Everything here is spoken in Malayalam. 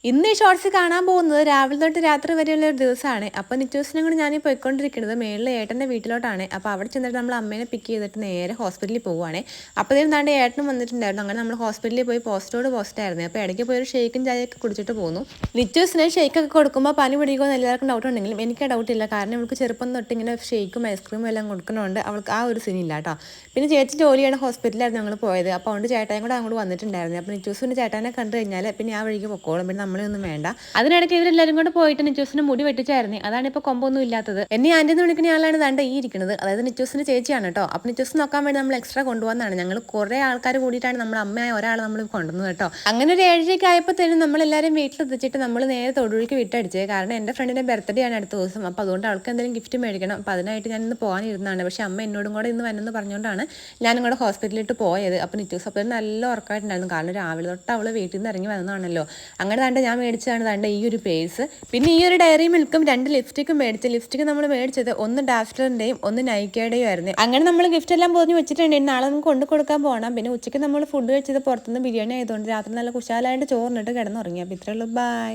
ഇന്ന് ഈ ഷോർട്സ് കാണാൻ പോകുന്നത് രാവിലെ തൊട്ട് രാത്രി വരെയുള്ള ഒരു ദിവസമാണ്. അപ്പോൾ നിറ്റൂസിനും കൂടി ഞാൻ പോയിക്കൊണ്ടിരിക്കുന്നത് മേളിൽ ഏട്ടൻ്റെ വീട്ടിലോട്ടാണ്. അപ്പോൾ അവിടെ ചെന്നിട്ട് നമ്മൾ അമ്മേനെ പിക്ക് ചെയ്തിട്ട് നേരെ ഹോസ്പിറ്റലിൽ പോവുകയാണ്. അപ്പോൾ ഇതിന് ഏട്ടനും വന്നിട്ടുണ്ടായിരുന്നു. അങ്ങനെ നമ്മൾ ഹോസ്പിറ്റലിൽ പോയി പോസ്റ്റ് ആയിരുന്നു. അപ്പോൾ ഇടയ്ക്ക് പോയി ഒരു ഷേക്കും ചായയൊക്കെ കുടിച്ചിട്ട് പോന്നു. നിറ്റൂസിന് ഷേക്കൊക്കെ കൊടുക്കുമ്പോൾ പനി പിടിക്കുമെന്ന് എല്ലാവർക്കും ഡൗട്ട് ഉണ്ടെങ്കിലും എനിക്ക് ഡൗട്ടില്ല. കാരണം ഇവൾക്ക് ചെറുപ്പം തൊട്ട് ഇങ്ങനെ ഷേക്കും ഐസ്ക്രീമും എല്ലാം കൊടുക്കുന്നതുകൊണ്ട് അവൾക്ക് ആ ഒരു സീനില്ല കേട്ടോ. പിന്നെ ചേച്ചി ജോലിയാണ് ഹോസ്പിറ്റലായിരുന്നു ഞങ്ങൾ പോയത്. അപ്പോൾ അതുകൊണ്ട് ചേട്ടായും കൂടെ അങ്ങോട്ട് വന്നിട്ടുണ്ടായിരുന്നു. അപ്പോൾ നിറ്റൂസിൻ്റെ ചേട്ടാനെ കണ്ടു കഴിഞ്ഞാൽ പിന്നെ ആ വഴിക്ക് പൊക്കോളും. പിന്നെ നമ്മളൊന്നും വേണ്ട. അതിനിടയ്ക്ക് ഇവരെല്ലാവരും കൂടെ പോയിട്ട് നിറ്റൂസിന് മുടി വെട്ടിച്ചായിരുന്നു. അതാണ് ഇപ്പോൾ കൊമ്പൊന്നും ഇല്ലാത്തത്. എന്നെ ആൻറ്റി എന്ന് വിളിക്കുന്ന ആളാണ് ദാണ്ട ഈ ഇരിക്കുന്നത്. അതായത് നിറ്റൂസിന്റെ ചേച്ചിയാണ് കേട്ടോ. അപ്പോൾ നിറ്റൂസ് നോക്കാൻ വേണ്ടി നമ്മൾ എക്സ്ട്രാ കൊണ്ടുവന്നതാണ്. ഞങ്ങൾ കുറേ ആൾക്കാർ കൂടിയിട്ടാണ് നമ്മുടെ അമ്മയായ ഒരാളെ നമ്മൾ കൊണ്ടുവന്നത് കേട്ടോ. അങ്ങനെ ഒരു 7:30 ആയപ്പോഴത്തേനും നമ്മളെല്ലാവരും വീട്ടിലെത്തിച്ചിട്ട് നമ്മൾ നേരെ തൊടുപുഴയ്ക്ക് വിട്ടടിച്ചത്. കാരണം എൻ്റെ ഫ്രണ്ടിൻ്റെ ബർത്ത്ഡേ ആണ് അടുത്ത ദിവസം. അപ്പോൾ അതുകൊണ്ട് അവൾക്ക് എന്തെങ്കിലും ഗിഫ്റ്റ് മേടിക്കണം. അപ്പോൾ അതിനായിട്ട് ഞാൻ ഇന്ന് പോകാനിരുന്നതാണ്. പക്ഷേ അമ്മ എന്നോടും കൂടെ ഇന്ന് വന്നെന്ന് പറഞ്ഞുകൊണ്ടാണ് ഞാനും കൂടെ ഹോസ്പിറ്റലിലിട്ട് പോയത്. അപ്പോൾ നിറ്റൂസ് അപ്പോൾ നല്ല ഉറക്കമായിട്ടുണ്ടായിരുന്നു. കാരണം രാവിലെ തൊട്ട് അവൾ വീട്ടിൽ നിന്ന് ഇറങ്ങി വന്നതാണല്ലോ. അങ്ങനെ ദാണ്ട് ഞാൻ മേടിച്ചതാണ് ദാണ്ട് ഈ ഒരു പേഴ്സ്. പിന്നെ ഈ ഒരു ഡയറി മിൽക്കും 2 ലിപ്സ്റ്റിക്കും മേടിച്ചു. ലിപ്സ്റ്റിക്ക് നമ്മൾ മേടിച്ചത് ഒന്ന് ഡാസ്ലറിൻ്റെയും ഒന്ന് നൈക്കയുടെയും ആയിരുന്നു. അങ്ങനെ നമ്മൾ ഗിഫ്റ്റ് എല്ലാം പൊതിഞ്ഞ് വെച്ചിട്ടുണ്ട്. നാളെ നമുക്ക് കൊണ്ടു കൊടുക്കാൻ പോകണം. പിന്നെ ഉച്ചയ്ക്ക് നമ്മൾ ഫുഡ് കഴിച്ചത് പുറത്തുനിന്ന് ബിരിയാണി ആയതുകൊണ്ട് രാത്രി നല്ല കുശാലായിട്ട് ചോറിനിട്ട് കിടന്നുറങ്ങി. അപ്പോൾ ഇത്രയുള്ളൂ. ബൈ.